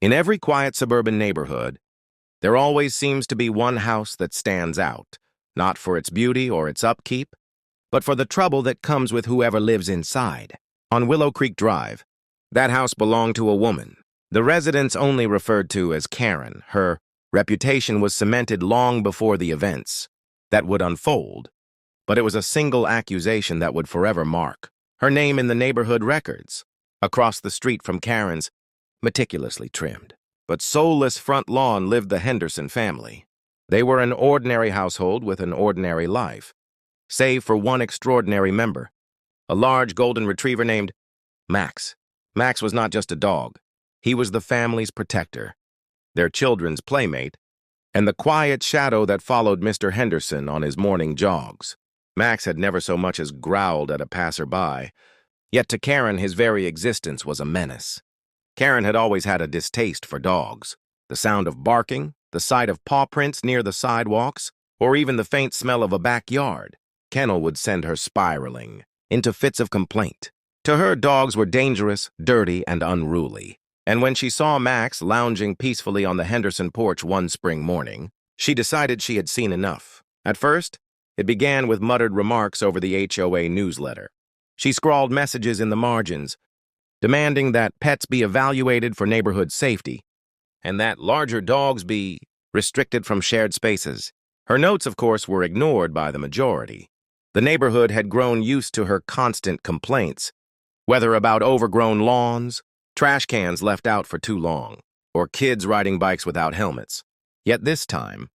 In every quiet suburban neighborhood, there always seems to be one house that stands out, not for its beauty or its upkeep, but for the trouble that comes with whoever lives inside. On Willow Creek Drive, that house belonged to a woman. The residents only referred to as Karen. Her reputation was cemented long before the events that would unfold, but it was a single accusation that would forever mark her name in the neighborhood records. Across the street from Karen's meticulously trimmed but soulless front lawn lived the Henderson family. They were an ordinary household with an ordinary life, save for one extraordinary member, a large golden retriever named Max. Max was not just a dog. He was the family's protector, their children's playmate, and the quiet shadow that followed Mr. Henderson on his morning jogs. Max had never so much as growled at a passerby, yet to Karen his very existence was a menace. Karen had always had a distaste for dogs. The sound of barking, the sight of paw prints near the sidewalks, or even the faint smell of a backyard kennel would send her spiraling into fits of complaint. To her, dogs were dangerous, dirty, and unruly. And when she saw Max lounging peacefully on the Henderson porch one spring morning, she decided she had seen enough. At first, it began with muttered remarks over the HOA newsletter. She scrawled messages in the margins, demanding that pets be evaluated for neighborhood safety, and that larger dogs be restricted from shared spaces. Her notes, of course, were ignored by the majority. The neighborhood had grown used to her constant complaints, whether about overgrown lawns, trash cans left out for too long, or kids riding bikes without helmets. Yet this time,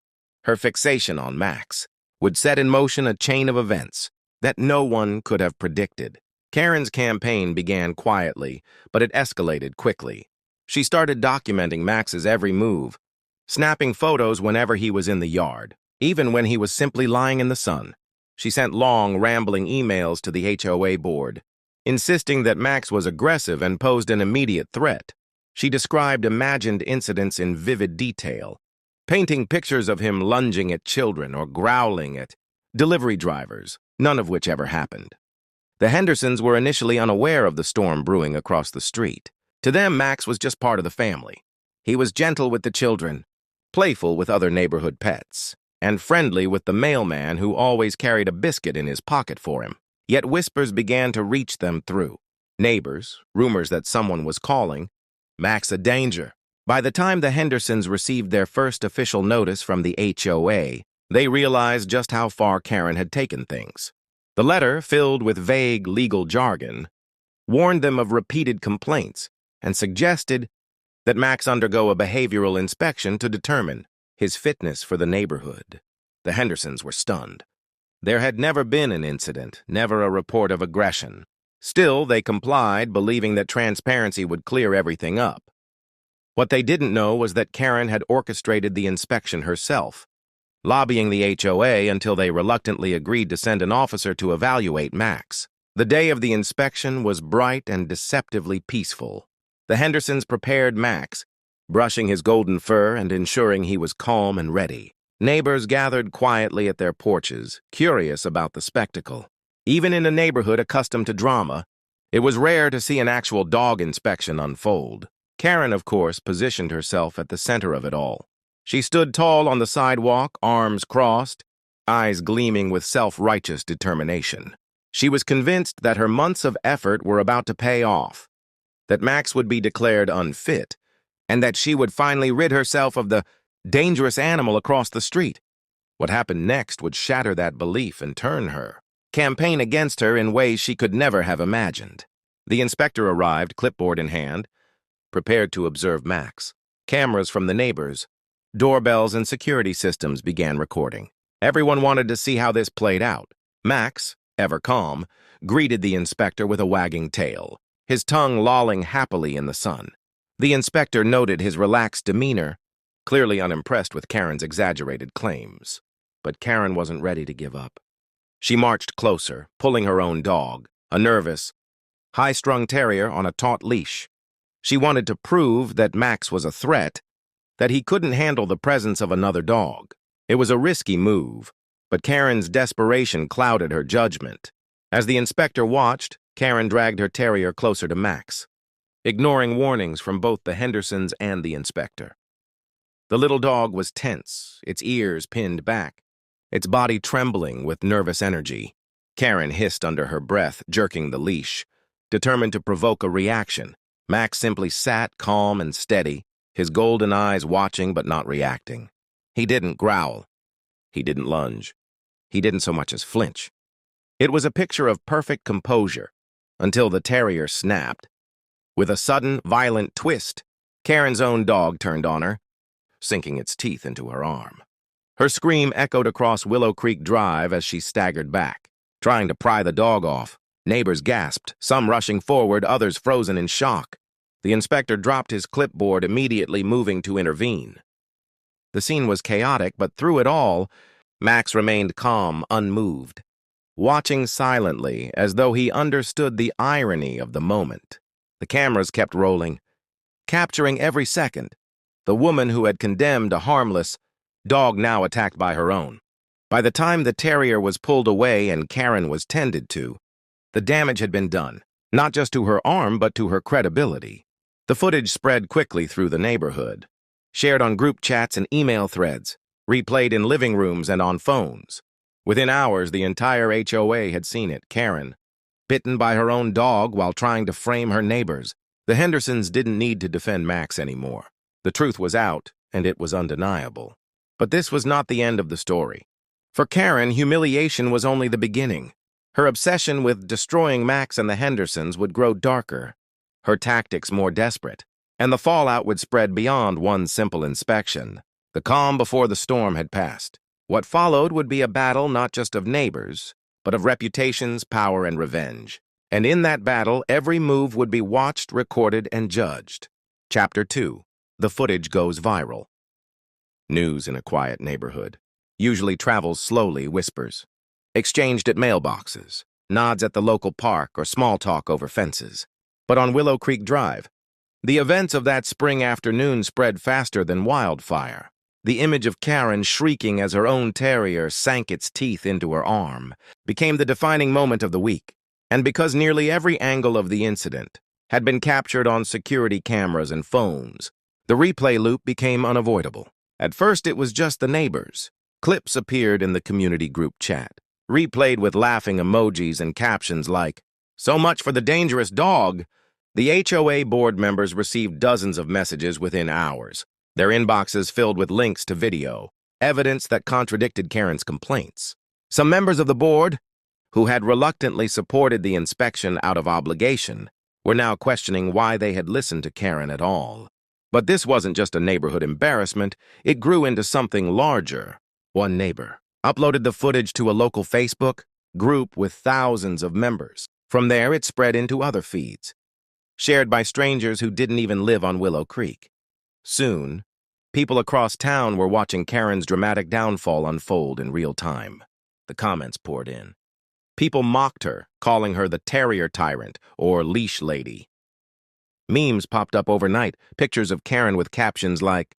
her fixation on Max would set in motion a chain of events that no one could have predicted. Karen's campaign began quietly, but it escalated quickly. She started documenting Max's every move, snapping photos whenever he was in the yard, even when he was simply lying in the sun. She sent long, rambling emails to the HOA board, insisting that Max was aggressive and posed an immediate threat. She described imagined incidents in vivid detail, painting pictures of him lunging at children or growling at delivery drivers, none of which ever happened. The Hendersons were initially unaware of the storm brewing across the street. To them, Max was just part of the family. He was gentle with the children, playful with other neighborhood pets, and friendly with the mailman who always carried a biscuit in his pocket for him. Yet whispers began to reach them through neighbors, rumors that someone was calling Max a danger. By the time the Hendersons received their first official notice from the HOA, they realized just how far Karen had taken things. The letter, filled with vague legal jargon, warned them of repeated complaints and suggested that Max undergo a behavioral inspection to determine his fitness for the neighborhood. The Hendersons were stunned. There had never been an incident, never a report of aggression. Still, they complied, believing that transparency would clear everything up. What they didn't know was that Karen had orchestrated the inspection herself, lobbying the HOA until they reluctantly agreed to send an officer to evaluate Max. The day of the inspection was bright and deceptively peaceful. The Hendersons prepared Max, brushing his golden fur and ensuring he was calm and ready. Neighbors gathered quietly at their porches, curious about the spectacle. Even in a neighborhood accustomed to drama, it was rare to see an actual dog inspection unfold. Karen, of course, positioned herself at the center of it all. She stood tall on the sidewalk, arms crossed, eyes gleaming with self-righteous determination. She was convinced that her months of effort were about to pay off, that Max would be declared unfit, and that she would finally rid herself of the dangerous animal across the street. What happened next would shatter that belief and turn her, campaign against her in ways she could never have imagined. The inspector arrived, clipboard in hand, prepared to observe Max. Cameras from the neighbors, doorbells and security systems began recording. Everyone wanted to see how this played out. Max, ever calm, greeted the inspector with a wagging tail, his tongue lolling happily in the sun. The inspector noted his relaxed demeanor, clearly unimpressed with Karen's exaggerated claims. But Karen wasn't ready to give up. She marched closer, pulling her own dog, a nervous, high-strung terrier on a taut leash. She wanted to prove that Max was a threat, that he couldn't handle the presence of another dog. It was a risky move, but Karen's desperation clouded her judgment. As the inspector watched, Karen dragged her terrier closer to Max. ignoring warnings from both the Hendersons and the inspector. The little dog was tense, its ears pinned back, its body trembling with nervous energy. Karen hissed under her breath, jerking the leash. Determined to provoke a reaction, Max simply sat calm and steady, his golden eyes watching but not reacting. He didn't growl. He didn't lunge. He didn't so much as flinch. It was a picture of perfect composure, until the terrier snapped. With a sudden, violent twist, Karen's own dog turned on her, sinking its teeth into her arm. Her scream echoed across Willow Creek Drive as she staggered back, trying to pry the dog off. Neighbors gasped, some rushing forward, others frozen in shock. The inspector dropped his clipboard, immediately moving to intervene. The scene was chaotic, but through it all, Max remained calm, unmoved, watching silently as though he understood the irony of the moment. The cameras kept rolling, capturing every second. The woman who had condemned a harmless dog now attacked by her own. By the time the terrier was pulled away and Karen was tended to, the damage had been done, not just to her arm but to her credibility. The footage spread quickly through the neighborhood, shared on group chats and email threads, replayed in living rooms and on phones. Within hours, the entire HOA had seen it. Karen, bitten by her own dog while trying to frame her neighbors. The Hendersons didn't need to defend Max anymore. The truth was out, and it was undeniable. But this was not the end of the story. For Karen, humiliation was only the beginning. Her obsession with destroying Max and the Hendersons would grow darker, her tactics more desperate, and the fallout would spread beyond one simple inspection. The calm before the storm had passed. What followed would be a battle not just of neighbors, but of reputations, power, and revenge. And in that battle, every move would be watched, recorded, and judged. Chapter 2. The footage goes viral. News in a quiet neighborhood usually travels slowly, whispers, exchanged at mailboxes, nods at the local park, or small talk over fences. But on Willow Creek Drive, the events of that spring afternoon spread faster than wildfire. The image of Karen shrieking as her own terrier sank its teeth into her arm became the defining moment of the week. And because nearly every angle of the incident had been captured on security cameras and phones, the replay loop became unavoidable. At first, it was just the neighbors. Clips appeared in the community group chat, replayed with laughing emojis and captions like, "So much for the dangerous dog." The HOA board members received dozens of messages within hours, their inboxes filled with links to video, evidence that contradicted Karen's complaints. Some members of the board, who had reluctantly supported the inspection out of obligation, were now questioning why they had listened to Karen at all. But this wasn't just a neighborhood embarrassment, it grew into something larger. One neighbor uploaded the footage to a local Facebook group with thousands of members. From there, it spread into other feeds, shared by strangers who didn't even live on Willow Creek. Soon, people across town were watching Karen's dramatic downfall unfold in real time. The comments poured in. People mocked her, calling her the terrier tyrant or leash lady. Memes popped up overnight, pictures of Karen with captions like,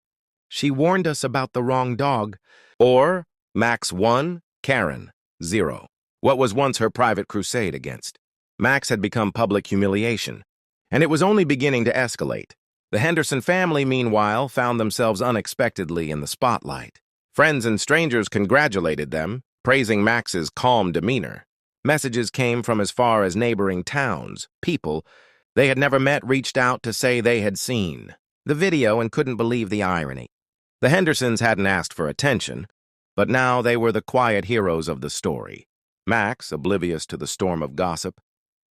"She warned us about the wrong dog," or "Max 1, Karen 0. What was once her private crusade against. Max had become public humiliation, and it was only beginning to escalate. The Henderson family, meanwhile, found themselves unexpectedly in the spotlight. Friends and strangers congratulated them, praising Max's calm demeanor. Messages came from as far as neighboring towns. People they had never met reached out to say they had seen the video and couldn't believe the irony. The Hendersons hadn't asked for attention, but now they were the quiet heroes of the story. Max, oblivious to the storm of gossip,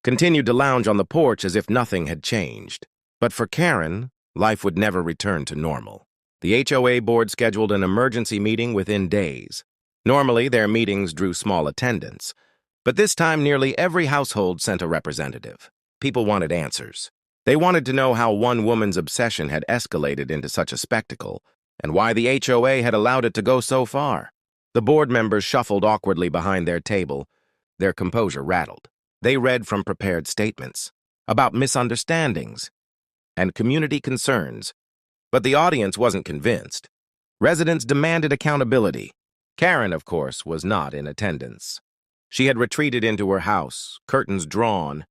continued to lounge on the porch as if nothing had changed. But for Karen, life would never return to normal. The HOA board scheduled an emergency meeting within days. Normally, their meetings drew small attendance, but this time nearly every household sent a representative. People wanted answers. They wanted to know how one woman's obsession had escalated into such a spectacle, and why the HOA had allowed it to go so far. The board members shuffled awkwardly behind their table, their composure rattled. They read from prepared statements about misunderstandings and community concerns, but the audience wasn't convinced. Residents demanded accountability. Karen, of course, was not in attendance. She had retreated into her house, curtains drawn,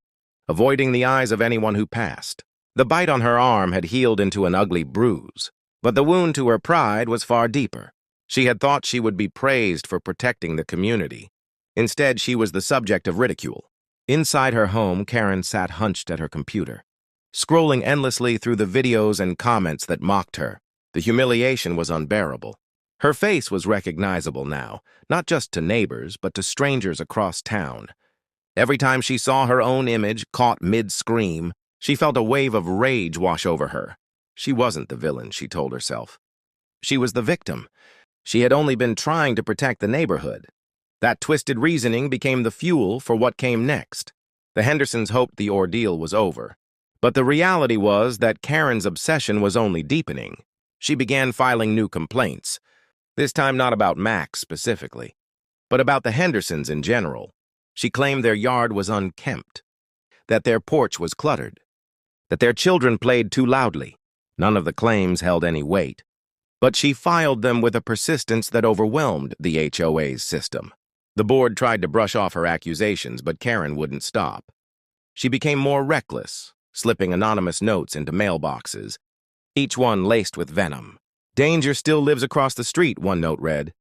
avoiding the eyes of anyone who passed. The bite on her arm had healed into an ugly bruise, but the wound to her pride was far deeper. She had thought she would be praised for protecting the community. Instead, she was the subject of ridicule. Inside her home, Karen sat hunched at her computer, scrolling endlessly through the videos and comments that mocked her. The humiliation was unbearable. Her face was recognizable now, not just to neighbors, but to strangers across town. Every time she saw her own image caught mid-scream, she felt a wave of rage wash over her. She wasn't the villain, she told herself. She was the victim. She had only been trying to protect the neighborhood. That twisted reasoning became the fuel for what came next. The Hendersons hoped the ordeal was over. But the reality was that Karen's obsession was only deepening. She began filing new complaints, this time not about Max specifically, but about the Hendersons in general. She claimed their yard was unkempt, that their porch was cluttered, that their children played too loudly. None of the claims held any weight, but she filed them with a persistence that overwhelmed the HOA's system. The board tried to brush off her accusations, but Karen wouldn't stop. She became more reckless, slipping anonymous notes into mailboxes, each one laced with venom. "Danger still lives across the street," one note read.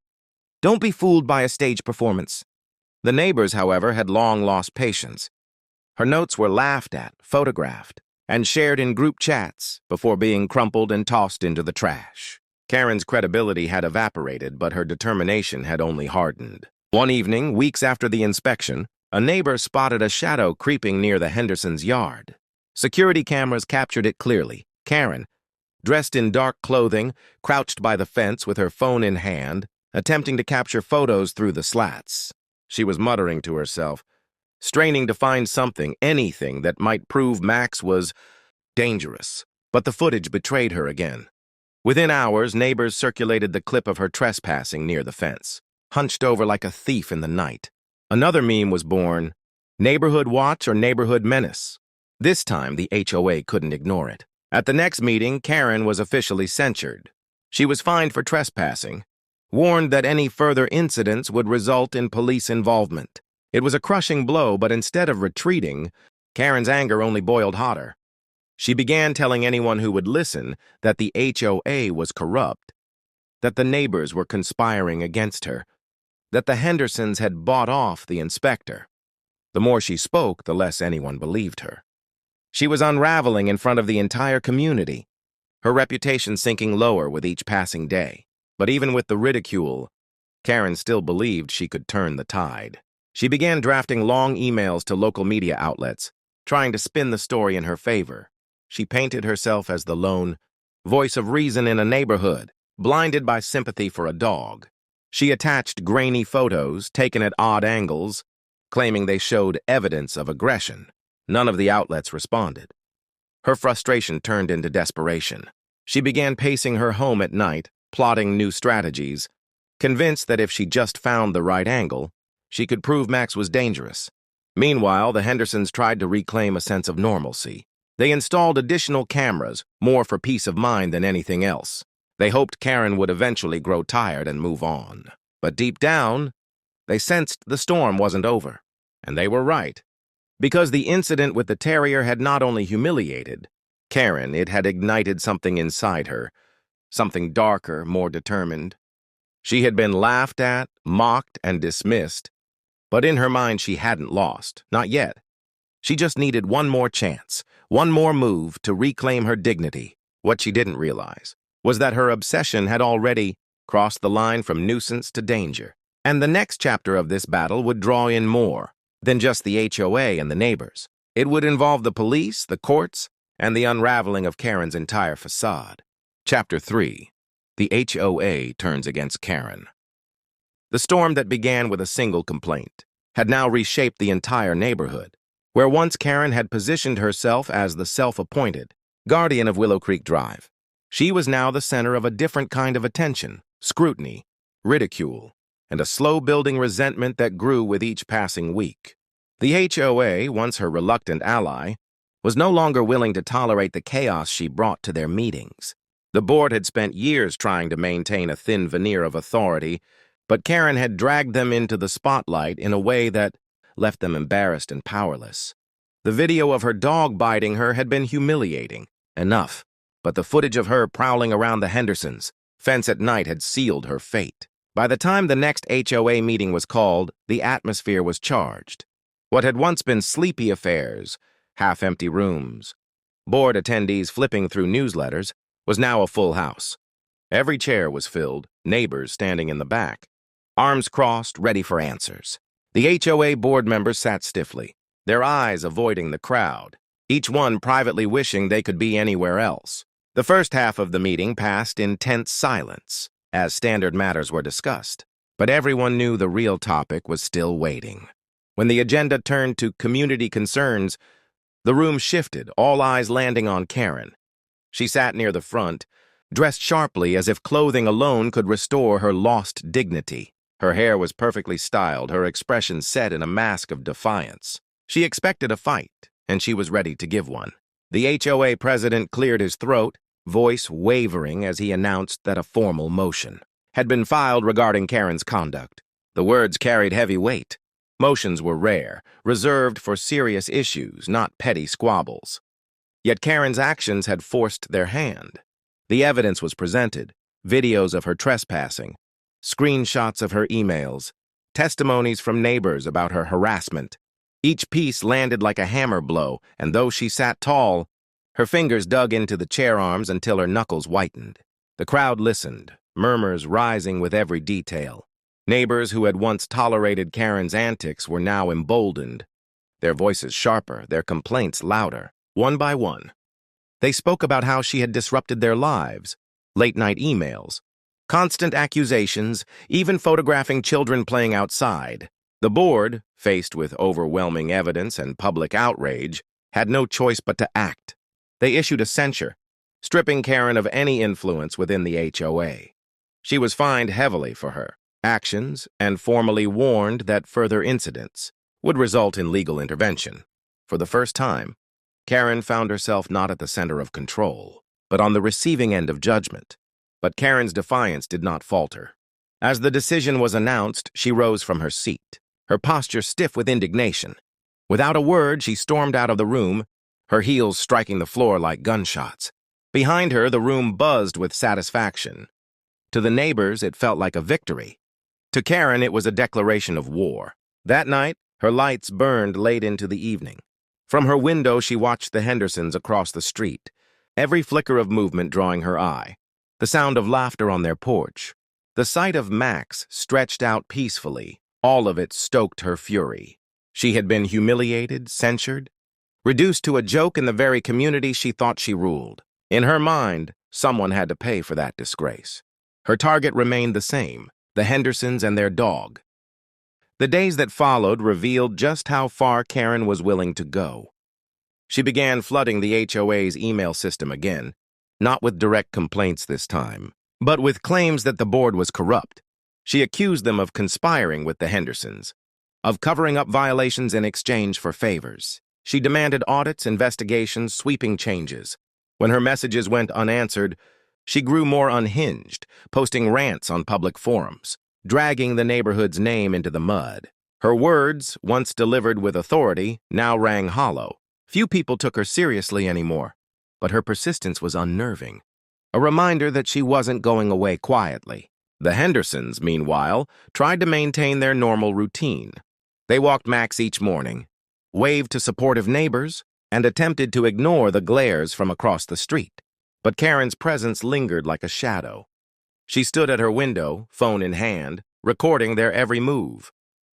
"Don't be fooled by a stage performance." The neighbors, however, had long lost patience. Her notes were laughed at, photographed, and shared in group chats before being crumpled and tossed into the trash. Karen's credibility had evaporated, but her determination had only hardened. One evening, weeks after the inspection, a neighbor spotted a shadow creeping near the Hendersons' yard. Security cameras captured it clearly. Karen, dressed in dark clothing, crouched by the fence with her phone in hand, attempting to capture photos through the slats. She was muttering to herself, straining to find something, anything that might prove Max was dangerous. But the footage betrayed her again. Within hours, neighbors circulated the clip of her trespassing near the fence, hunched over like a thief in the night. Another meme was born, Neighborhood Watch or Neighborhood Menace. This time, the HOA couldn't ignore it. At the next meeting, Karen was officially censured. She was fined for trespassing, warned that any further incidents would result in police involvement. It was a crushing blow, but instead of retreating, Karen's anger only boiled hotter. She began telling anyone who would listen that the HOA was corrupt, that the neighbors were conspiring against her, that the Hendersons had bought off the inspector. The more she spoke, the less anyone believed her. She was unraveling in front of the entire community, her reputation sinking lower with each passing day. But even with the ridicule, Karen still believed she could turn the tide. She began drafting long emails to local media outlets, trying to spin the story in her favor. She painted herself as the lone voice of reason in a neighborhood, blinded by sympathy for a dog. She attached grainy photos, taken at odd angles, claiming they showed evidence of aggression. None of the outlets responded. Her frustration turned into desperation. She began pacing her home at night, plotting new strategies, convinced that if she just found the right angle, she could prove Max was dangerous. Meanwhile, the Hendersons tried to reclaim a sense of normalcy. They installed additional cameras, more for peace of mind than anything else. They hoped Karen would eventually grow tired and move on. But deep down, they sensed the storm wasn't over. And they were right. Because the incident with the terrier had not only humiliated Karen, it had ignited something inside her, something darker, more determined. She had been laughed at, mocked, and dismissed, but in her mind she hadn't lost, not yet. She just needed one more chance, one more move to reclaim her dignity. What she didn't realize was that her obsession had already crossed the line from nuisance to danger. And the next chapter of this battle would draw in more than just the HOA and the neighbors. It would involve the police, the courts, and the unraveling of Karen's entire facade. Chapter 3. The HOA turns against Karen. The storm that began with a single complaint had now reshaped the entire neighborhood. Where once Karen had positioned herself as the self-appointed guardian of Willow Creek Drive, she was now the center of a different kind of attention, scrutiny, ridicule, and a slow-building resentment that grew with each passing week. The HOA, once her reluctant ally, was no longer willing to tolerate the chaos she brought to their meetings. The board had spent years trying to maintain a thin veneer of authority, but Karen had dragged them into the spotlight in a way that left them embarrassed and powerless. The video of her dog biting her had been humiliating enough, but the footage of her prowling around the Hendersons' fence at night had sealed her fate. By the time the next HOA meeting was called, the atmosphere was charged. What had once been sleepy affairs, half-empty rooms, bored attendees flipping through newsletters, was now a full house. Every chair was filled, neighbors standing in the back, arms crossed, ready for answers. The HOA board members sat stiffly, their eyes avoiding the crowd, each one privately wishing they could be anywhere else. The first half of the meeting passed in tense silence, as standard matters were discussed, but everyone knew the real topic was still waiting. When the agenda turned to community concerns, the room shifted, all eyes landing on Karen. She sat near the front, dressed sharply as if clothing alone could restore her lost dignity. Her hair was perfectly styled, her expression set in a mask of defiance. She expected a fight, and she was ready to give one. The HOA president cleared his throat, voice wavering as he announced that a formal motion had been filed regarding Karen's conduct. The words carried heavy weight. Motions were rare, reserved for serious issues, not petty squabbles. Yet Karen's actions had forced their hand. The evidence was presented, videos of her trespassing, screenshots of her emails, testimonies from neighbors about her harassment. Each piece landed like a hammer blow, and though she sat tall, her fingers dug into the chair arms until her knuckles whitened. The crowd listened, murmurs rising with every detail. Neighbors who had once tolerated Karen's antics were now emboldened, their voices sharper, their complaints louder. One by one, they spoke about how she had disrupted their lives, late-night emails, constant accusations, even photographing children playing outside. The board, faced with overwhelming evidence and public outrage, had no choice but to act. They issued a censure, stripping Karen of any influence within the HOA. She was fined heavily for her actions and formally warned that further incidents would result in legal intervention. For the first time, Karen found herself not at the center of control, but on the receiving end of judgment. But Karen's defiance did not falter. As the decision was announced, she rose from her seat, her posture stiff with indignation. Without a word, she stormed out of the room, her heels striking the floor like gunshots. Behind her, the room buzzed with satisfaction. To the neighbors, it felt like a victory. To Karen, it was a declaration of war. That night, her lights burned late into the evening. From her window, she watched the Hendersons across the street, every flicker of movement drawing her eye, the sound of laughter on their porch. The sight of Max stretched out peacefully, all of it stoked her fury. She had been humiliated, censured, reduced to a joke in the very community she thought she ruled. In her mind, someone had to pay for that disgrace. Her target remained the same, the Hendersons and their dog. The days that followed revealed just how far Karen was willing to go. She began flooding the HOA's email system again, not with direct complaints this time, but with claims that the board was corrupt. She accused them of conspiring with the Hendersons, of covering up violations in exchange for favors. She demanded audits, investigations, sweeping changes. When her messages went unanswered, she grew more unhinged, posting rants on public forums, dragging the neighborhood's name into the mud. Her words, once delivered with authority, now rang hollow. Few people took her seriously anymore, but her persistence was unnerving, a reminder that she wasn't going away quietly. The Hendersons, meanwhile, tried to maintain their normal routine. They walked Max each morning, waved to supportive neighbors, and attempted to ignore the glares from across the street. But Karen's presence lingered like a shadow. She stood at her window, phone in hand, recording their every move.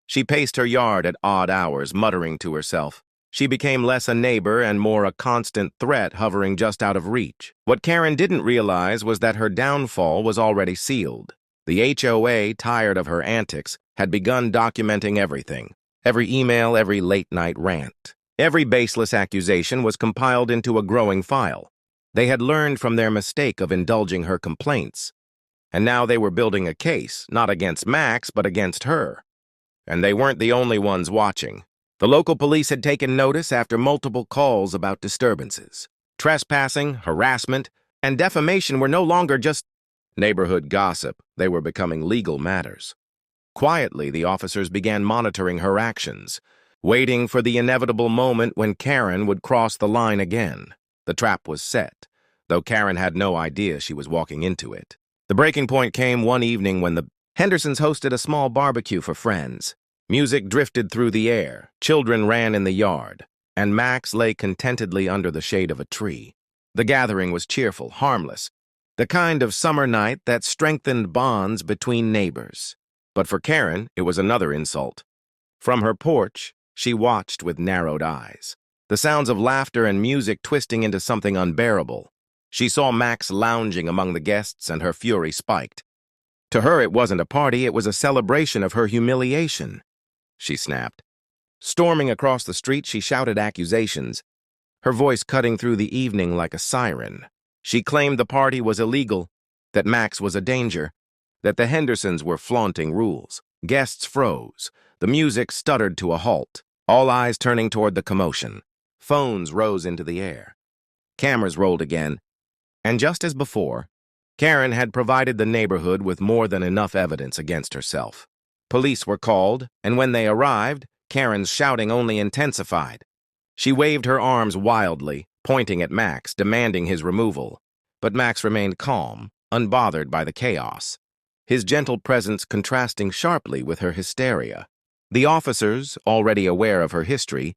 She paced her yard at odd hours, muttering to herself. She became less a neighbor and more a constant threat hovering just out of reach. What Karen didn't realize was that her downfall was already sealed. The HOA, tired of her antics, had begun documenting everything. Every email, every late-night rant. Every baseless accusation was compiled into a growing file. They had learned from their mistake of indulging her complaints. And now they were building a case, not against Max, but against her. And they weren't the only ones watching. The local police had taken notice after multiple calls about disturbances. Trespassing, harassment, and defamation were no longer just neighborhood gossip. They were becoming legal matters. Quietly, the officers began monitoring her actions, waiting for the inevitable moment when Karen would cross the line again. The trap was set, though Karen had no idea she was walking into it. The breaking point came one evening when the Hendersons hosted a small barbecue for friends. Music drifted through the air, children ran in the yard, and Max lay contentedly under the shade of a tree. The gathering was cheerful, harmless, the kind of summer night that strengthened bonds between neighbors. But for Karen, it was another insult. From her porch, she watched with narrowed eyes, the sounds of laughter and music twisting into something unbearable. She saw Max lounging among the guests, and her fury spiked. To her, it wasn't a party, it was a celebration of her humiliation. She snapped. Storming across the street, she shouted accusations, her voice cutting through the evening like a siren. She claimed the party was illegal, that Max was a danger, that the Hendersons were flaunting rules. Guests froze. The music stuttered to a halt, all eyes turning toward the commotion. Phones rose into the air. Cameras rolled again, and just as before, Karen had provided the neighborhood with more than enough evidence against herself. Police were called, and when they arrived, Karen's shouting only intensified. She waved her arms wildly, pointing at Max, demanding his removal. But Max remained calm, unbothered by the chaos, his gentle presence contrasting sharply with her hysteria. The officers, already aware of her history,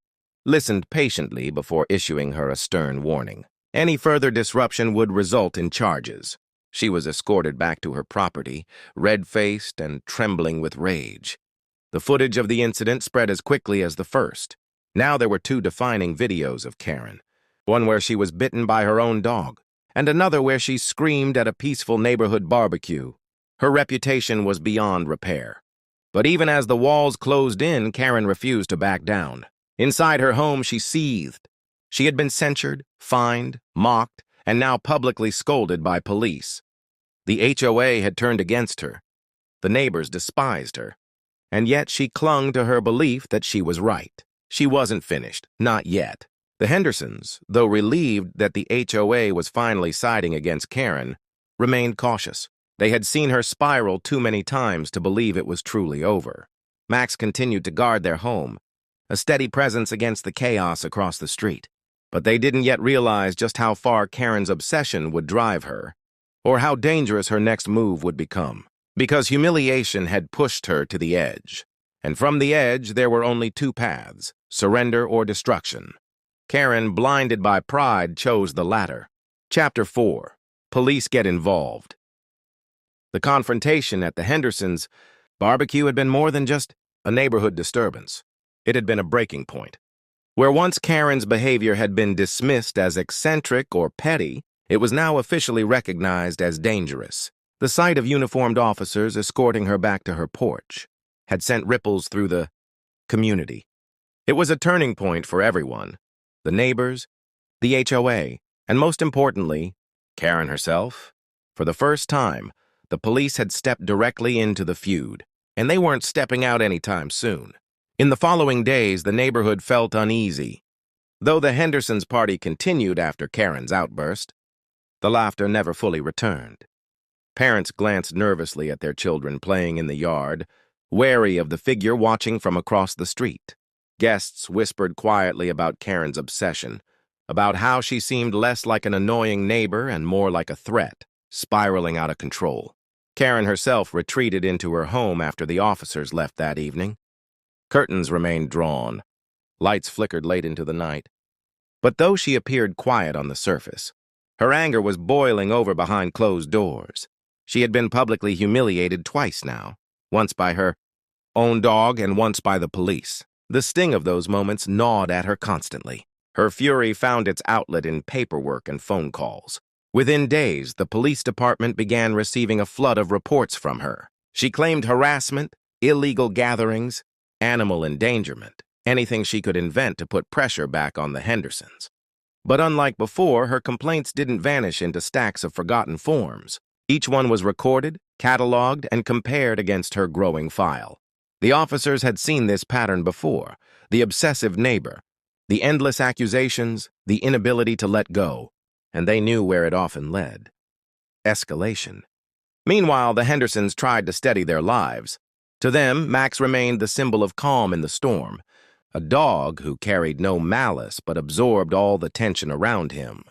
listened patiently before issuing her a stern warning. Any further disruption would result in charges. She was escorted back to her property, red-faced and trembling with rage. The footage of the incident spread as quickly as the first. Now there were two defining videos of Karen, one where she was bitten by her own dog, and another where she screamed at a peaceful neighborhood barbecue. Her reputation was beyond repair. But even as the walls closed in, Karen refused to back down. Inside her home, she seethed. She had been censured, fined, mocked, and now publicly scolded by police. The HOA had turned against her. The neighbors despised her. And yet she clung to her belief that she was right. She wasn't finished, not yet. The Hendersons, though relieved that the HOA was finally siding against Karen, remained cautious. They had seen her spiral too many times to believe it was truly over. Max continued to guard their home, a steady presence against the chaos across the street. But they didn't yet realize just how far Karen's obsession would drive her, or how dangerous her next move would become. Because humiliation had pushed her to the edge. And from the edge, there were only two paths, surrender or destruction. Karen, blinded by pride, chose the latter. Chapter 4. Police get involved. The confrontation at the Hendersons' barbecue had been more than just a neighborhood disturbance. It had been a breaking point. Where once Karen's behavior had been dismissed as eccentric or petty, it was now officially recognized as dangerous. The sight of uniformed officers escorting her back to her porch had sent ripples through the community. It was a turning point for everyone: the neighbors, the HOA, and most importantly, Karen herself. For the first time, the police had stepped directly into the feud, and they weren't stepping out anytime soon. In the following days, the neighborhood felt uneasy. Though the Hendersons' party continued after Karen's outburst, the laughter never fully returned. Parents glanced nervously at their children playing in the yard, wary of the figure watching from across the street. Guests whispered quietly about Karen's obsession, about how she seemed less like an annoying neighbor and more like a threat, spiraling out of control. Karen herself retreated into her home after the officers left that evening. Curtains remained drawn. Lights flickered late into the night. But though she appeared quiet on the surface, her anger was boiling over behind closed doors. She had been publicly humiliated twice now, once by her own dog and once by the police. The sting of those moments gnawed at her constantly. Her fury found its outlet in paperwork and phone calls. Within days, the police department began receiving a flood of reports from her. She claimed harassment, illegal gatherings, animal endangerment, anything she could invent to put pressure back on the Hendersons. But unlike before, her complaints didn't vanish into stacks of forgotten forms. Each one was recorded, cataloged, and compared against her growing file. The officers had seen this pattern before: the obsessive neighbor, the endless accusations, the inability to let go, and they knew where it often led: escalation. Meanwhile, the Hendersons tried to steady their lives. To them, Max remained the symbol of calm in the storm, a dog who carried no malice but absorbed all the tension around him.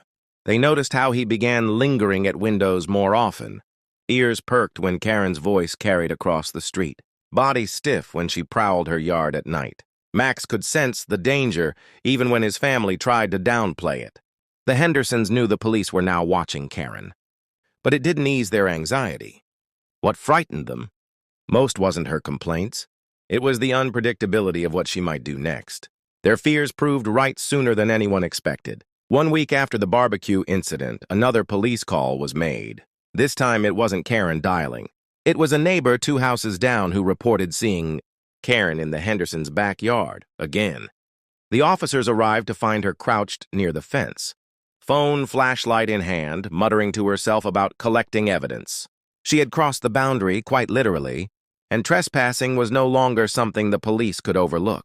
They noticed how he began lingering at windows more often, ears perked when Karen's voice carried across the street, body stiff when she prowled her yard at night. Max could sense the danger even when his family tried to downplay it. The Hendersons knew the police were now watching Karen, but it didn't ease their anxiety. What frightened them most wasn't her complaints. It was the unpredictability of what she might do next. Their fears proved right sooner than anyone expected. 1 week after the barbecue incident, another police call was made. This time it wasn't Karen dialing. It was a neighbor 2 houses down who reported seeing Karen in the Hendersons' backyard again. The officers arrived to find her crouched near the fence, phone flashlight in hand, muttering to herself about collecting evidence. She had crossed the boundary, quite literally, and trespassing was no longer something the police could overlook.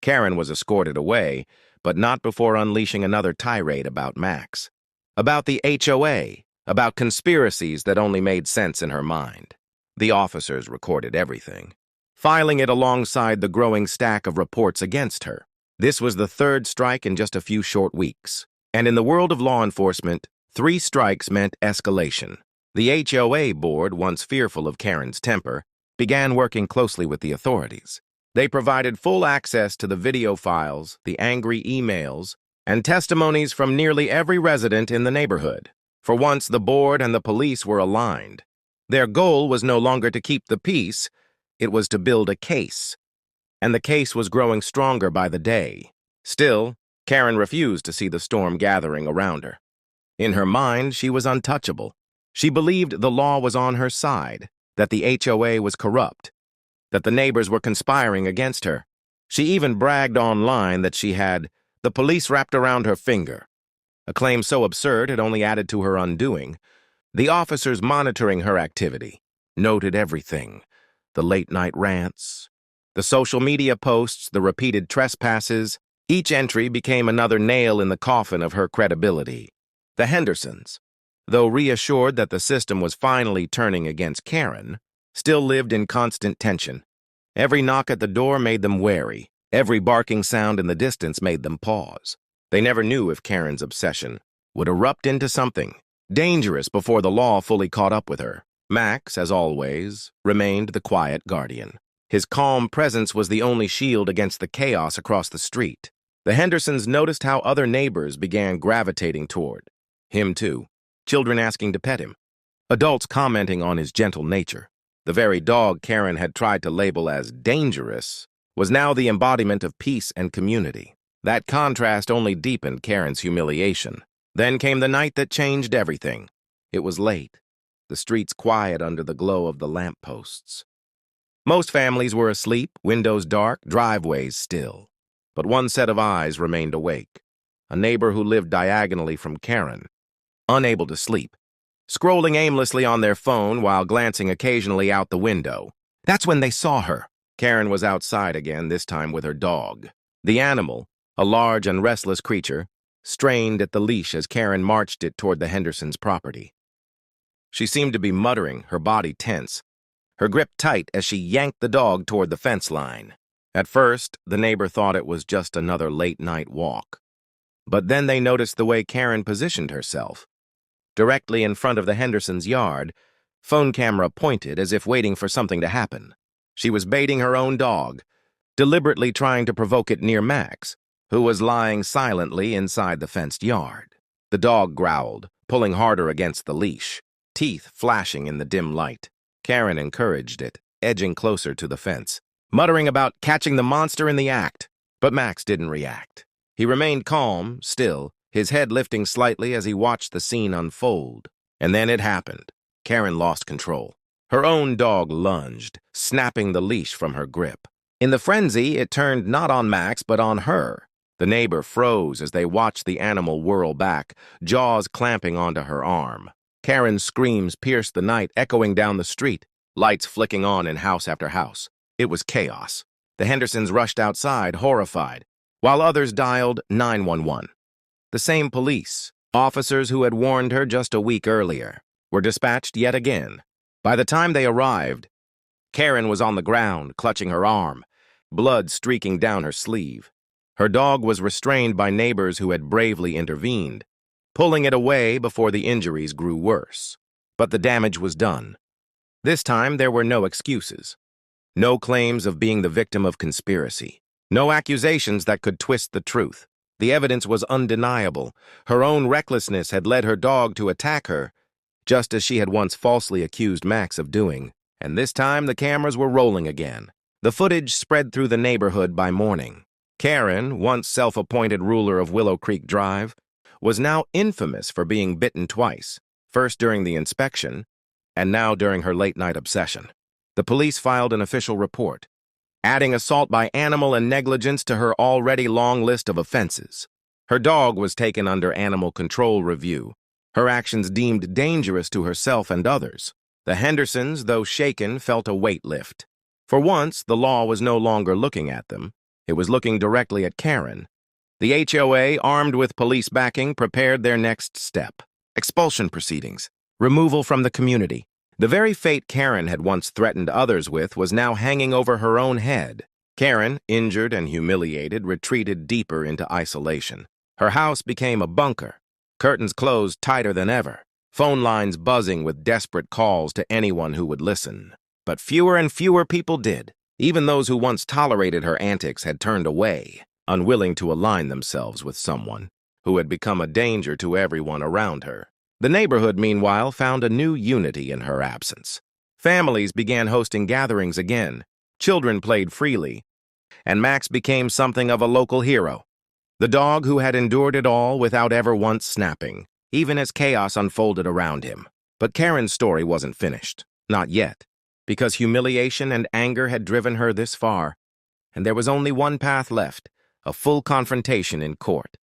Karen was escorted away, but not before unleashing another tirade about Max, about the HOA, about conspiracies that only made sense in her mind. The officers recorded everything, filing it alongside the growing stack of reports against her. This was the 3rd strike in just a few short weeks, and in the world of law enforcement, 3 strikes meant escalation. The HOA board, once fearful of Karen's temper, began working closely with the authorities. They provided full access to the video files, the angry emails, and testimonies from nearly every resident in the neighborhood. For once, the board and the police were aligned. Their goal was no longer to keep the peace, it was to build a case. And the case was growing stronger by the day. Still, Karen refused to see the storm gathering around her. In her mind, she was untouchable. She believed the law was on her side, that the HOA was corrupt, that the neighbors were conspiring against her. She even bragged online that she had the police wrapped around her finger, a claim so absurd it only added to her undoing. The officers monitoring her activity noted everything, the late-night rants, the social media posts, the repeated trespasses. Each entry became another nail in the coffin of her credibility. The Hendersons, though reassured that the system was finally turning against Karen, still lived in constant tension. Every knock at the door made them wary. Every barking sound in the distance made them pause. They never knew if Karen's obsession would erupt into something dangerous before the law fully caught up with her. Max, as always, remained the quiet guardian. His calm presence was the only shield against the chaos across the street. The Hendersons noticed how other neighbors began gravitating toward him too. Children asking to pet him, adults commenting on his gentle nature. The very dog Karen had tried to label as dangerous was now the embodiment of peace and community. That contrast only deepened Karen's humiliation. Then came the night that changed everything. It was late, the streets quiet under the glow of the lampposts. Most families were asleep, windows dark, driveways still. But one set of eyes remained awake, a neighbor who lived diagonally from Karen, unable to sleep, scrolling aimlessly on their phone while glancing occasionally out the window. That's when they saw her. Karen was outside again, this time with her dog. The animal, a large and restless creature, strained at the leash as Karen marched it toward the Hendersons' property. She seemed to be muttering, her body tense, her grip tight as she yanked the dog toward the fence line. At first, the neighbor thought it was just another late-night walk. But then they noticed the way Karen positioned herself. Directly in front of the Hendersons' yard, phone camera pointed as if waiting for something to happen. She was baiting her own dog, deliberately trying to provoke it near Max, who was lying silently inside the fenced yard. The dog growled, pulling harder against the leash, teeth flashing in the dim light. Karen encouraged it, edging closer to the fence, muttering about catching the monster in the act. But Max didn't react. He remained calm, still, his head lifting slightly as he watched the scene unfold. And then it happened. Karen lost control. Her own dog lunged, snapping the leash from her grip. In the frenzy, it turned not on Max, but on her. The neighbor froze as they watched the animal whirl back, jaws clamping onto her arm. Karen's screams pierced the night, echoing down the street, lights flicking on in house after house. It was chaos. The Hendersons rushed outside, horrified, while others dialed 911. The same police, officers who had warned her just a week earlier, were dispatched yet again. By the time they arrived, Karen was on the ground, clutching her arm, blood streaking down her sleeve. Her dog was restrained by neighbors who had bravely intervened, pulling it away before the injuries grew worse. But the damage was done. This time, there were no excuses. No claims of being the victim of conspiracy. No accusations that could twist the truth. The evidence was undeniable. Her own recklessness had led her dog to attack her, just as she had once falsely accused Max of doing. And this time, the cameras were rolling again. The footage spread through the neighborhood by morning. Karen, once self-appointed ruler of Willow Creek Drive, was now infamous for being bitten twice, first during the inspection, and now during her late-night obsession. The police filed an official report, adding assault by animal and negligence to her already long list of offenses. Her dog was taken under animal control review, her actions deemed dangerous to herself and others. The Hendersons, though shaken, felt a weight lift. For once, the law was no longer looking at them. It was looking directly at Karen. The HOA, armed with police backing, prepared their next step. Expulsion proceedings. Removal from the community. The very fate Karen had once threatened others with was now hanging over her own head. Karen, injured and humiliated, retreated deeper into isolation. Her house became a bunker. Curtains closed tighter than ever. Phone lines buzzing with desperate calls to anyone who would listen. But fewer and fewer people did. Even those who once tolerated her antics had turned away, unwilling to align themselves with someone who had become a danger to everyone around her. The neighborhood, meanwhile, found a new unity in her absence. Families began hosting gatherings again, children played freely, and Max became something of a local hero. The dog who had endured it all without ever once snapping, even as chaos unfolded around him. But Karen's story wasn't finished. Not yet, because humiliation and anger had driven her this far, and there was only one path left, a full confrontation in court.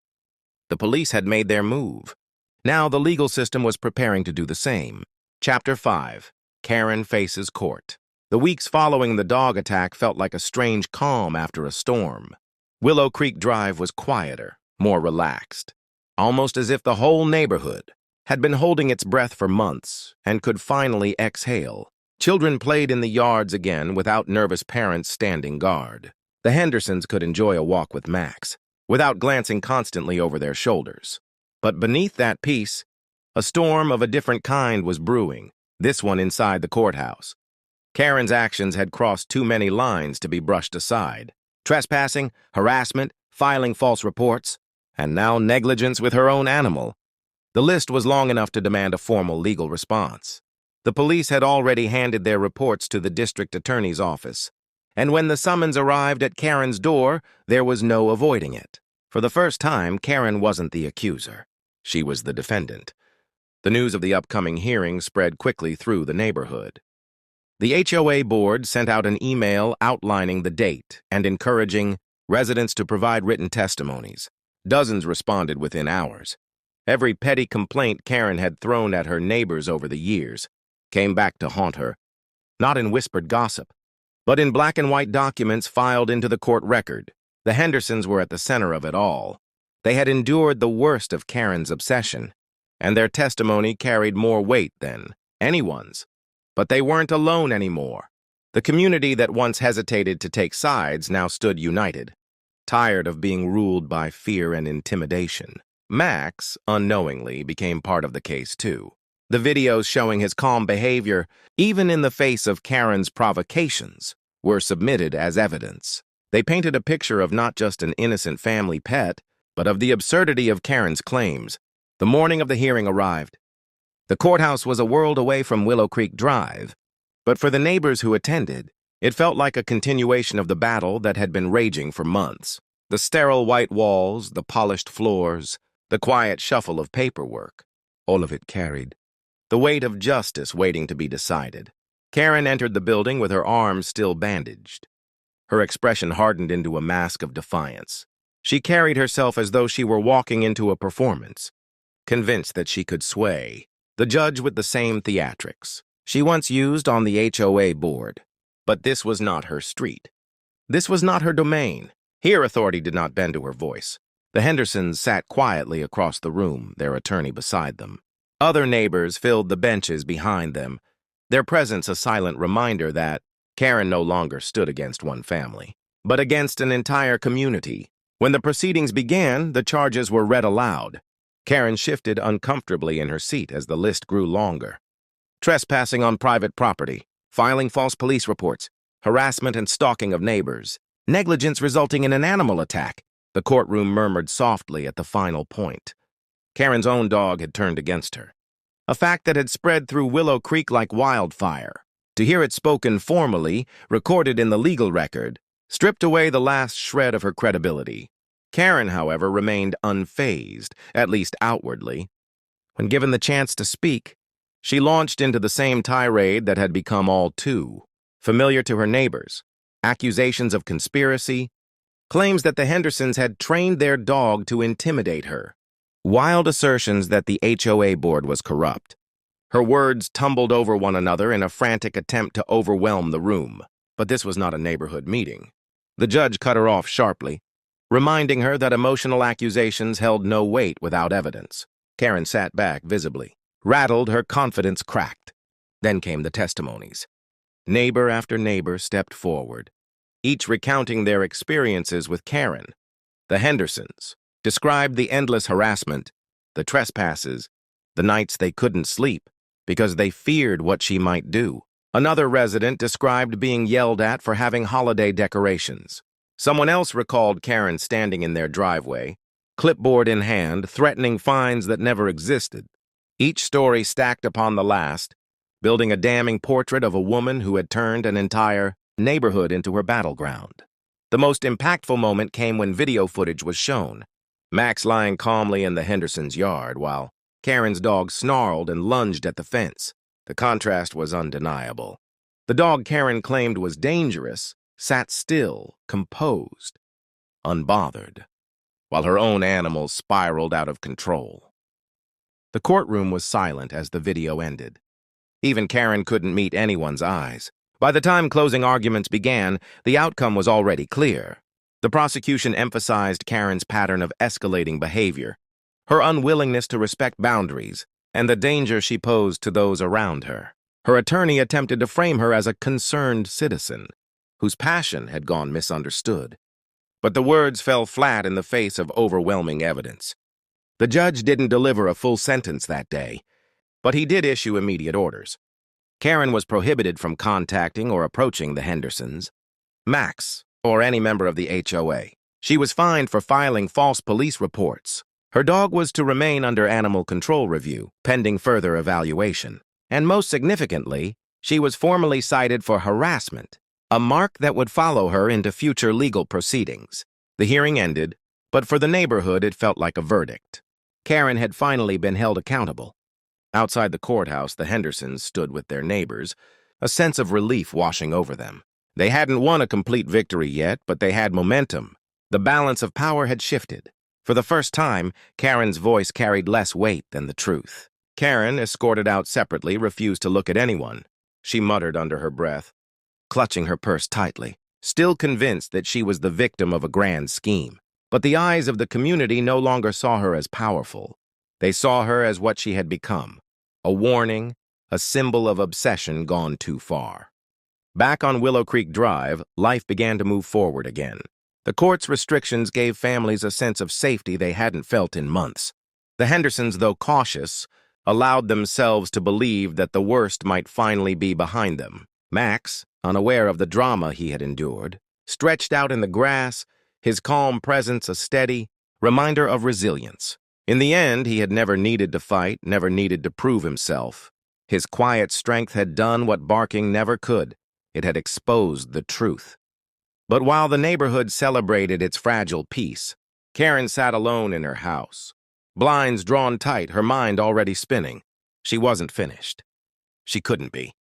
The police had made their move. Now the legal system was preparing to do the same. Chapter 5. Karen Faces Court. The weeks following the dog attack felt like a strange calm after a storm. Willow Creek Drive was quieter, more relaxed, almost as if the whole neighborhood had been holding its breath for months and could finally exhale. Children played in the yards again without nervous parents standing guard. The Hendersons could enjoy a walk with Max, without glancing constantly over their shoulders. But beneath that peace, a storm of a different kind was brewing, this one inside the courthouse. Karen's actions had crossed too many lines to be brushed aside. Trespassing, harassment, filing false reports, and now negligence with her own animal. The list was long enough to demand a formal legal response. The police had already handed their reports to the district attorney's office, and when the summons arrived at Karen's door, there was no avoiding it. For the first time, Karen wasn't the accuser. She was the defendant. The news of the upcoming hearing spread quickly through the neighborhood. The HOA board sent out an email outlining the date and encouraging residents to provide written testimonies. Dozens responded within hours. Every petty complaint Karen had thrown at her neighbors over the years came back to haunt her, not in whispered gossip, but in black and white documents filed into the court record. The Hendersons were at the center of it all. They had endured the worst of Karen's obsession, and their testimony carried more weight than anyone's. But they weren't alone anymore. The community that once hesitated to take sides now stood united, tired of being ruled by fear and intimidation. Max, unknowingly, became part of the case too. The videos showing his calm behavior, even in the face of Karen's provocations, were submitted as evidence. They painted a picture of not just an innocent family pet, but of the absurdity of Karen's claims. The morning of the hearing arrived. The courthouse was a world away from Willow Creek Drive, but for the neighbors who attended, it felt like a continuation of the battle that had been raging for months. The sterile white walls, the polished floors, the quiet shuffle of paperwork, all of it carried the weight of justice waiting to be decided. Karen entered the building with her arms still bandaged. Her expression hardened into a mask of defiance. She carried herself as though she were walking into a performance, convinced that she could sway the judge with the same theatrics she once used on the HOA board. But this was not her street. This was not her domain. Here authority did not bend to her voice. The Hendersons sat quietly across the room, their attorney beside them. Other neighbors filled the benches behind them, their presence a silent reminder that Karen no longer stood against one family, but against an entire community. When the proceedings began, the charges were read aloud. Karen shifted uncomfortably in her seat as the list grew longer. Trespassing on private property, filing false police reports, harassment and stalking of neighbors, negligence resulting in an animal attack. The courtroom murmured softly at the final point. Karen's own dog had turned against her, a fact that had spread through Willow Creek like wildfire. To hear it spoken formally, recorded in the legal record, stripped away the last shred of her credibility. Karen, however, remained unfazed, at least outwardly. When given the chance to speak, she launched into the same tirade that had become all too familiar to her neighbors: accusations of conspiracy, claims that the Hendersons had trained their dog to intimidate her, wild assertions that the HOA board was corrupt. Her words tumbled over one another in a frantic attempt to overwhelm the room. But this was not a neighborhood meeting. The judge cut her off sharply, reminding her that emotional accusations held no weight without evidence. Karen sat back visibly. Rattled, her confidence cracked. Then came the testimonies. Neighbor after neighbor stepped forward, each recounting their experiences with Karen. The Hendersons described the endless harassment, the trespasses, the nights they couldn't sleep because they feared what she might do. Another resident described being yelled at for having holiday decorations. Someone else recalled Karen standing in their driveway, clipboard in hand, threatening fines that never existed. Each story stacked upon the last, building a damning portrait of a woman who had turned an entire neighborhood into her battleground. The most impactful moment came when video footage was shown. Max lying calmly in the Hendersons' yard while Karen's dog snarled and lunged at the fence. The contrast was undeniable. The dog Karen claimed was dangerous sat still, composed, unbothered, while her own animal spiraled out of control. The courtroom was silent as the video ended. Even Karen couldn't meet anyone's eyes. By the time closing arguments began, the outcome was already clear. The prosecution emphasized Karen's pattern of escalating behavior, her unwillingness to respect boundaries, and the danger she posed to those around her. Her attorney attempted to frame her as a concerned citizen, whose passion had gone misunderstood. But the words fell flat in the face of overwhelming evidence. The judge didn't deliver a full sentence that day, but he did issue immediate orders. Karen was prohibited from contacting or approaching the Hendersons, Max, or any member of the HOA. She was fined for filing false police reports. Her dog was to remain under animal control review, pending further evaluation. And most significantly, she was formally cited for harassment, a mark that would follow her into future legal proceedings. The hearing ended, but for the neighborhood it felt like a verdict. Karen had finally been held accountable. Outside the courthouse, the Hendersons stood with their neighbors, a sense of relief washing over them. They hadn't won a complete victory yet, but they had momentum. The balance of power had shifted. For the first time, Karen's voice carried less weight than the truth. Karen, escorted out separately, refused to look at anyone. She muttered under her breath, clutching her purse tightly, still convinced that she was the victim of a grand scheme. But the eyes of the community no longer saw her as powerful. They saw her as what she had become, a warning, a symbol of obsession gone too far. Back on Willow Creek Drive, life began to move forward again. The court's restrictions gave families a sense of safety they hadn't felt in months. The Hendersons, though cautious, allowed themselves to believe that the worst might finally be behind them. Max, unaware of the drama he had endured, stretched out in the grass, his calm presence a steady reminder of resilience. In the end, he had never needed to fight, never needed to prove himself. His quiet strength had done what barking never could. It had exposed the truth. But while the neighborhood celebrated its fragile peace, Karen sat alone in her house, blinds drawn tight, her mind already spinning. She wasn't finished. She couldn't be.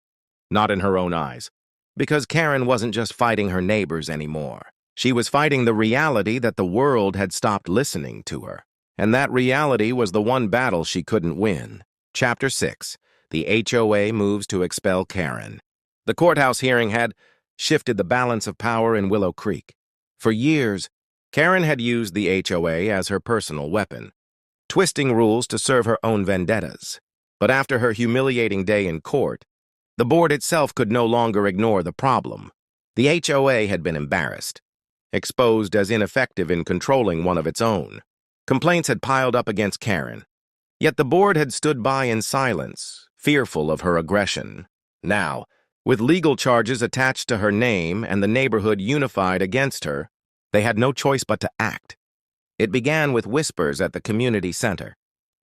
Not in her own eyes. Because Karen wasn't just fighting her neighbors anymore. She was fighting the reality that the world had stopped listening to her. And that reality was the one battle she couldn't win. Chapter 6. The HOA moves to expel Karen. The courthouse hearing had shifted the balance of power in Willow Creek. For years, Karen had used the HOA as her personal weapon, twisting rules to serve her own vendettas. But after her humiliating day in court, the board itself could no longer ignore the problem. The HOA had been embarrassed. exposed as ineffective in controlling one of its own. Complaints had piled up against Karen, yet the board had stood by in silence, fearful of her aggression. Now, with legal charges attached to her name and the neighborhood unified against her, they had no choice but to act. It began with whispers at the community center,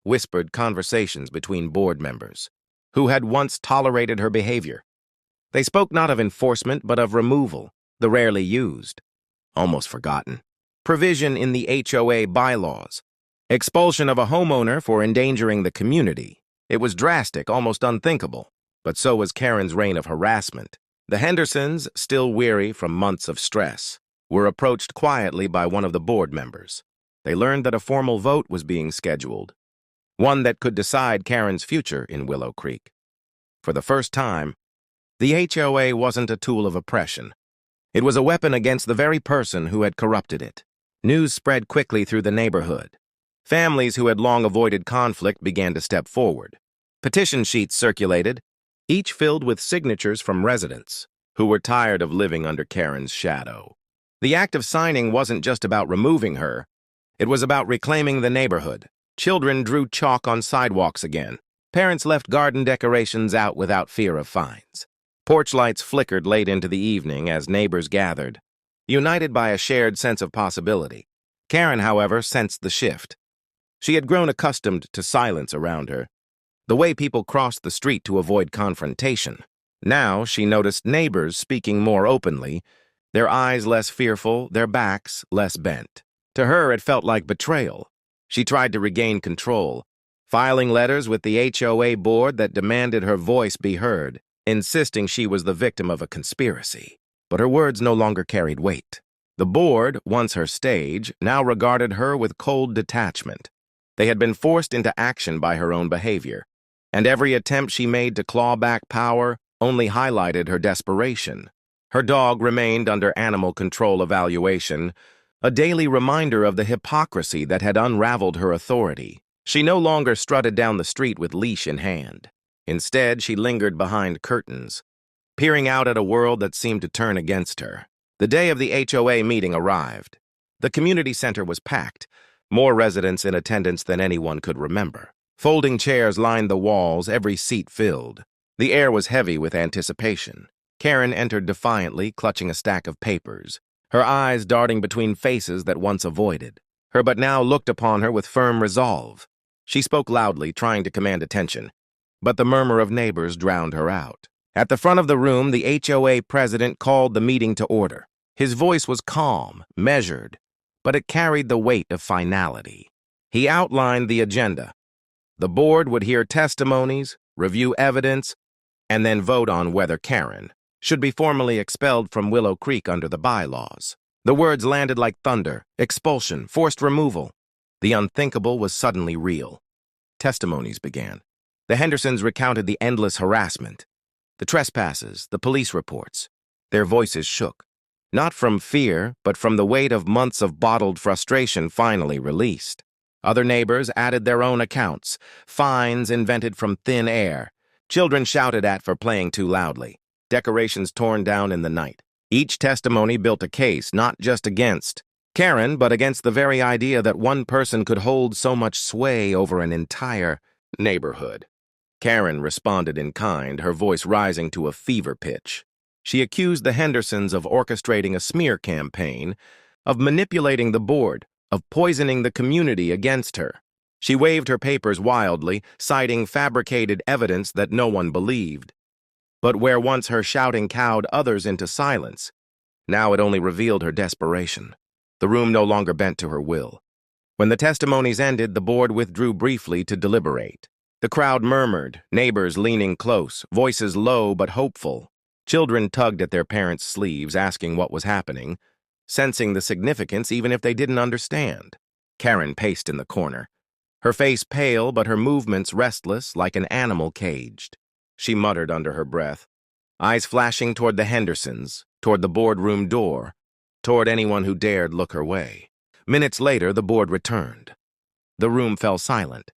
whispered conversations between board members, who had once tolerated her behavior. They spoke not of enforcement but of removal, the rarely used, almost forgotten, provision in the HOA bylaws, expulsion of a homeowner for endangering the community. It was drastic, almost unthinkable, but so was Karen's reign of harassment. The Hendersons, still weary from months of stress, were approached quietly by one of the board members. They learned that a formal vote was being scheduled, one that could decide Karen's future in Willow Creek. For the first time, the HOA wasn't a tool of oppression. It was a weapon against the very person who had corrupted it. News spread quickly through the neighborhood. Families who had long avoided conflict began to step forward. Petition sheets circulated, each filled with signatures from residents who were tired of living under Karen's shadow. The act of signing wasn't just about removing her. It was about reclaiming the neighborhood. Children drew chalk on sidewalks again. Parents left garden decorations out without fear of fines. Porch lights flickered late into the evening as neighbors gathered, united by a shared sense of possibility. Karen, however, sensed the shift. She had grown accustomed to silence around her, the way people crossed the street to avoid confrontation. Now she noticed neighbors speaking more openly, their eyes less fearful, their backs less bent. To her, it felt like betrayal. She tried to regain control, filing letters with the HOA board that demanded her voice be heard, insisting she was the victim of a conspiracy. But her words no longer carried weight. The board, once her stage, now regarded her with cold detachment. They had been forced into action by her own behavior, and every attempt she made to claw back power only highlighted her desperation. Her dog remained under animal control evaluation, a daily reminder of the hypocrisy that had unraveled her authority. She no longer strutted down the street with leash in hand. Instead, she lingered behind curtains, peering out at a world that seemed to turn against her. The day of the HOA meeting arrived. The community center was packed, more residents in attendance than anyone could remember. Folding chairs lined the walls, every seat filled. The air was heavy with anticipation. Karen entered defiantly, clutching a stack of papers, her eyes darting between faces that once avoided her but now looked upon her with firm resolve. She spoke loudly, trying to command attention, but the murmur of neighbors drowned her out. At the front of the room, the HOA president called the meeting to order. His voice was calm, measured, but it carried the weight of finality. He outlined the agenda. The board would hear testimonies, review evidence, and then vote on whether Karen should be formally expelled from Willow Creek under the bylaws. The words landed like thunder: expulsion, forced removal. The unthinkable was suddenly real. Testimonies began. The Hendersons recounted the endless harassment, the trespasses, the police reports. Their voices shook, not from fear, but from the weight of months of bottled frustration finally released. Other neighbors added their own accounts, fines invented from thin air, children shouted at for playing too loudly, decorations torn down in the night. Each testimony built a case not just against Karen, but against the very idea that one person could hold so much sway over an entire neighborhood. Karen responded in kind, her voice rising to a fever pitch. She accused the Hendersons of orchestrating a smear campaign, of manipulating the board, of poisoning the community against her. She waved her papers wildly, citing fabricated evidence that no one believed. But where once her shouting cowed others into silence, now it only revealed her desperation. The room no longer bent to her will. When the testimonies ended, the board withdrew briefly to deliberate. The crowd murmured, neighbors leaning close, voices low but hopeful. Children tugged at their parents' sleeves, asking what was happening, sensing the significance even if they didn't understand. Karen paced in the corner, her face pale but her movements restless like an animal caged. She muttered under her breath, eyes flashing toward the Hendersons, toward the boardroom door, toward anyone who dared look her way. Minutes later, the board returned. The room fell silent.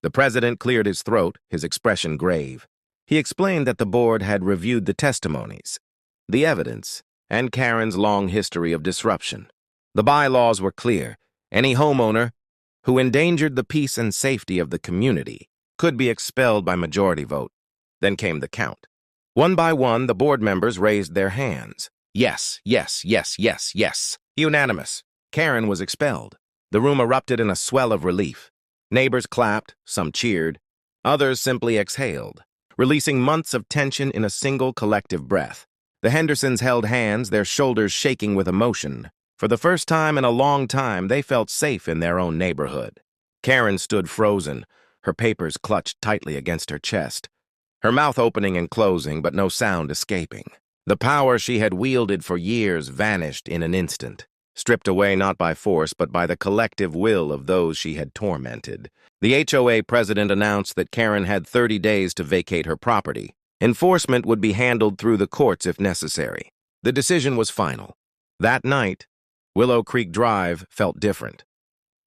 The president cleared his throat, his expression grave. He explained that the board had reviewed the testimonies, the evidence, and Karen's long history of disruption. The bylaws were clear. Any homeowner who endangered the peace and safety of the community could be expelled by majority vote. Then came the count. One by one, the board members raised their hands. Yes, yes, yes, yes, yes. Unanimous. Karen was expelled. The room erupted in a swell of relief. Neighbors clapped, some cheered, others simply exhaled, releasing months of tension in a single collective breath. The Hendersons held hands, their shoulders shaking with emotion. For the first time in a long time, they felt safe in their own neighborhood. Karen stood frozen, her papers clutched tightly against her chest, her mouth opening and closing, but no sound escaping. The power she had wielded for years vanished in an instant, stripped away not by force but by the collective will of those she had tormented. The HOA president announced that Karen had 30 days to vacate her property. Enforcement would be handled through the courts if necessary. The decision was final. That night, Willow Creek Drive felt different.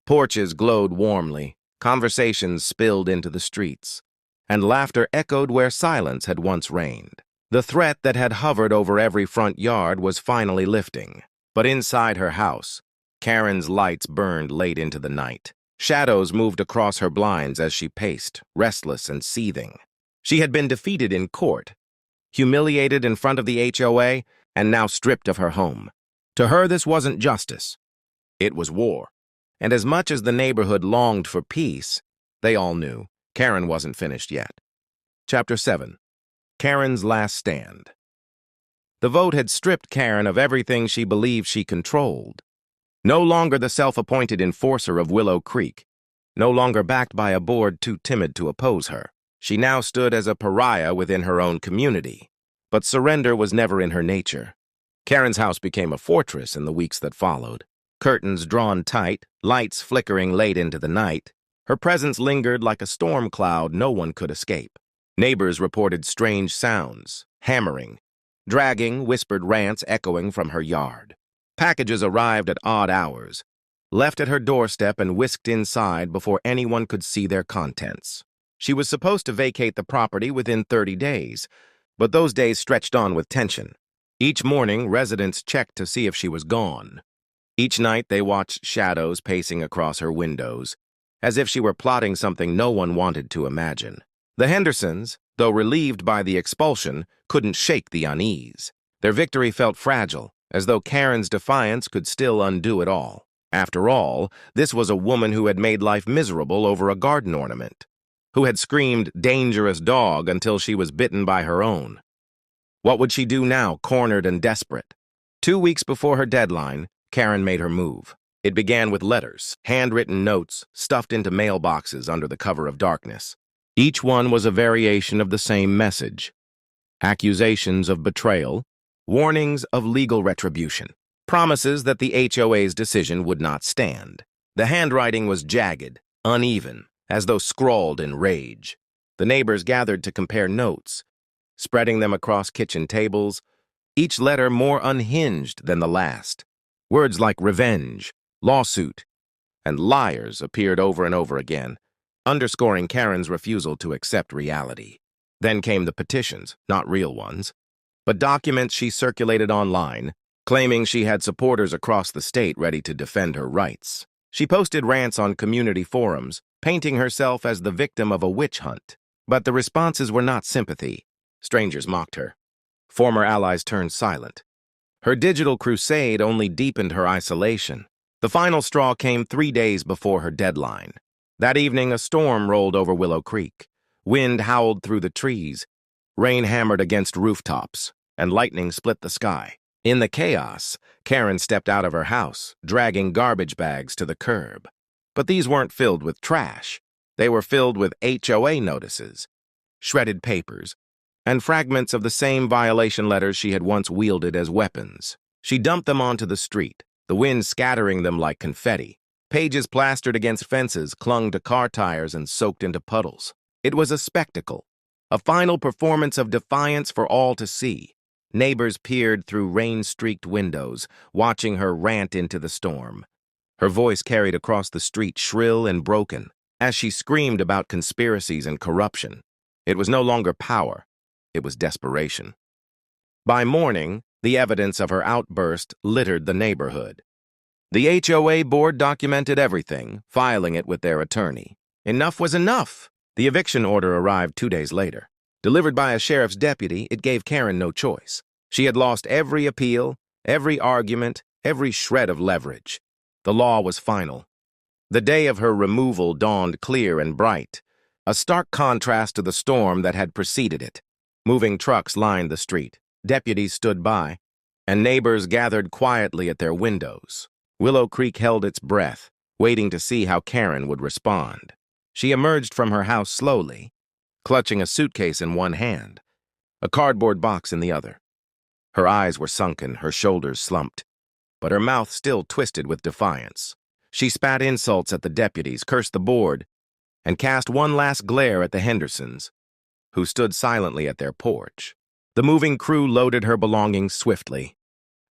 Porches glowed warmly, conversations spilled into the streets, and laughter echoed where silence had once reigned. The threat that had hovered over every front yard was finally lifting. But inside her house, Karen's lights burned late into the night. Shadows moved across her blinds as she paced, restless and seething. She had been defeated in court, humiliated in front of the HOA, and now stripped of her home. To her, this wasn't justice. It was war. And as much as the neighborhood longed for peace, they all knew Karen wasn't finished yet. Chapter 7. Karen's Last Stand. The vote had stripped Karen of everything she believed she controlled. No longer the self-appointed enforcer of Willow Creek, no longer backed by a board too timid to oppose her. She now stood as a pariah within her own community. But surrender was never in her nature. Karen's house became a fortress in the weeks that followed. Curtains drawn tight, lights flickering late into the night, her presence lingered like a storm cloud no one could escape. Neighbors reported strange sounds, hammering, dragging, whispered rants echoing from her yard. Packages arrived at odd hours, left at her doorstep and whisked inside before anyone could see their contents. She was supposed to vacate the property within 30 days, but those days stretched on with tension. Each morning, residents checked to see if she was gone. Each night, they watched shadows pacing across her windows, as if she were plotting something no one wanted to imagine. The Hendersons, though relieved by the expulsion, couldn't shake the unease. Their victory felt fragile, as though Karen's defiance could still undo it all. After all, this was a woman who had made life miserable over a garden ornament, who had screamed "dangerous dog" until she was bitten by her own. What would she do now, cornered and desperate? 2 weeks before her deadline, Karen made her move. It began with letters, handwritten notes, stuffed into mailboxes under the cover of darkness. Each one was a variation of the same message. Accusations of betrayal, warnings of legal retribution, promises that the HOA's decision would not stand. The handwriting was jagged, uneven, as though scrawled in rage. The neighbors gathered to compare notes, spreading them across kitchen tables, each letter more unhinged than the last. Words like revenge, lawsuit, and liars appeared over and over again, underscoring Karen's refusal to accept reality. Then came the petitions, not real ones, but documents she circulated online, claiming she had supporters across the state ready to defend her rights. She posted rants on community forums, painting herself as the victim of a witch hunt. But the responses were not sympathy. Strangers mocked her. Former allies turned silent. Her digital crusade only deepened her isolation. The final straw came 3 days before her deadline. That evening, a storm rolled over Willow Creek. Wind howled through the trees, rain hammered against rooftops, and lightning split the sky. In the chaos, Karen stepped out of her house, dragging garbage bags to the curb. But these weren't filled with trash. They were filled with HOA notices, shredded papers, and fragments of the same violation letters she had once wielded as weapons. She dumped them onto the street, the wind scattering them like confetti. Pages plastered against fences clung to car tires and soaked into puddles. It was a spectacle, a final performance of defiance for all to see. Neighbors peered through rain-streaked windows, watching her rant into the storm. Her voice carried across the street shrill and broken, as she screamed about conspiracies and corruption. It was no longer power, it was desperation. By morning, The evidence of her outburst littered the neighborhood. The HOA board documented everything, filing it with their attorney. Enough was enough. The eviction order arrived 2 days later. Delivered by a sheriff's deputy, it gave Karen no choice. She had lost every appeal, every argument, every shred of leverage. The law was final. The day of her removal dawned clear and bright, a stark contrast to the storm that had preceded it. Moving trucks lined the street. Deputies stood by, and neighbors gathered quietly at their windows. Willow Creek held its breath, waiting to see how Karen would respond. She emerged from her house slowly, clutching a suitcase in one hand, a cardboard box in the other. Her eyes were sunken, her shoulders slumped, but her mouth still twisted with defiance. She spat insults at the deputies, cursed the board, and cast one last glare at the Hendersons, who stood silently at their porch. The moving crew loaded her belongings swiftly.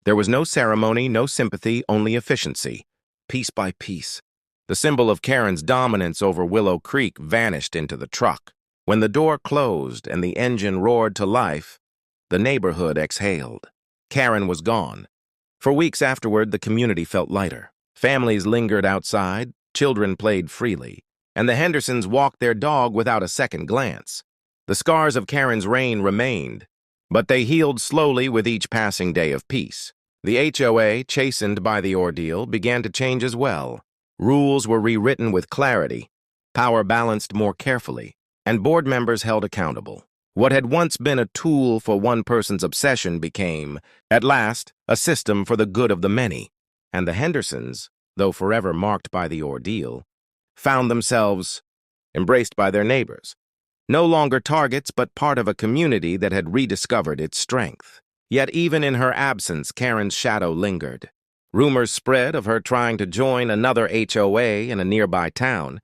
There was no ceremony, no sympathy, only efficiency. Piece by piece, the symbol of Karen's dominance over Willow Creek vanished into the truck. When the door closed and the engine roared to life, the neighborhood exhaled. Karen was gone. For weeks afterward, the community felt lighter. Families lingered outside, children played freely, and the Hendersons walked their dog without a second glance. The scars of Karen's reign remained, but they healed slowly with each passing day of peace. The HOA, chastened by the ordeal, began to change as well. Rules were rewritten with clarity, power balanced more carefully, and board members held accountable. What had once been a tool for one person's obsession became, at last, a system for the good of the many. And the Hendersons, though forever marked by the ordeal, found themselves embraced by their neighbors. No longer targets, but part of a community that had rediscovered its strength. Yet even in her absence, Karen's shadow lingered. Rumors spread of her trying to join another HOA in a nearby town,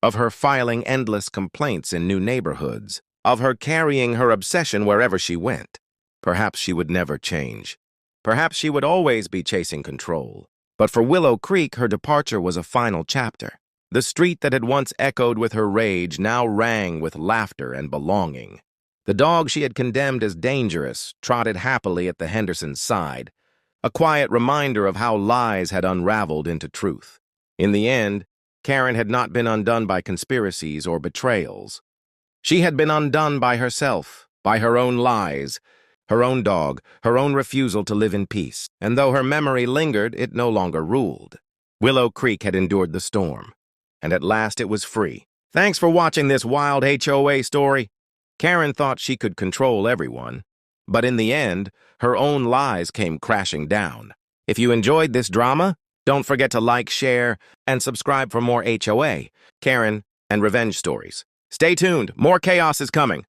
of her filing endless complaints in new neighborhoods, of her carrying her obsession wherever she went. Perhaps she would never change. Perhaps she would always be chasing control. But for Willow Creek, her departure was a final chapter. The street that had once echoed with her rage now rang with laughter and belonging. The dog she had condemned as dangerous trotted happily at the Hendersons' side, a quiet reminder of how lies had unraveled into truth. In the end, Karen had not been undone by conspiracies or betrayals. She had been undone by herself, by her own lies, her own dog, her own refusal to live in peace. And though her memory lingered, it no longer ruled. Willow Creek had endured the storm, and at last it was free. Thanks for watching this wild HOA story. Karen thought she could control everyone, but in the end, her own lies came crashing down. If you enjoyed this drama, don't forget to like, share, and subscribe for more HOA, Karen, and revenge stories. Stay tuned, more chaos is coming.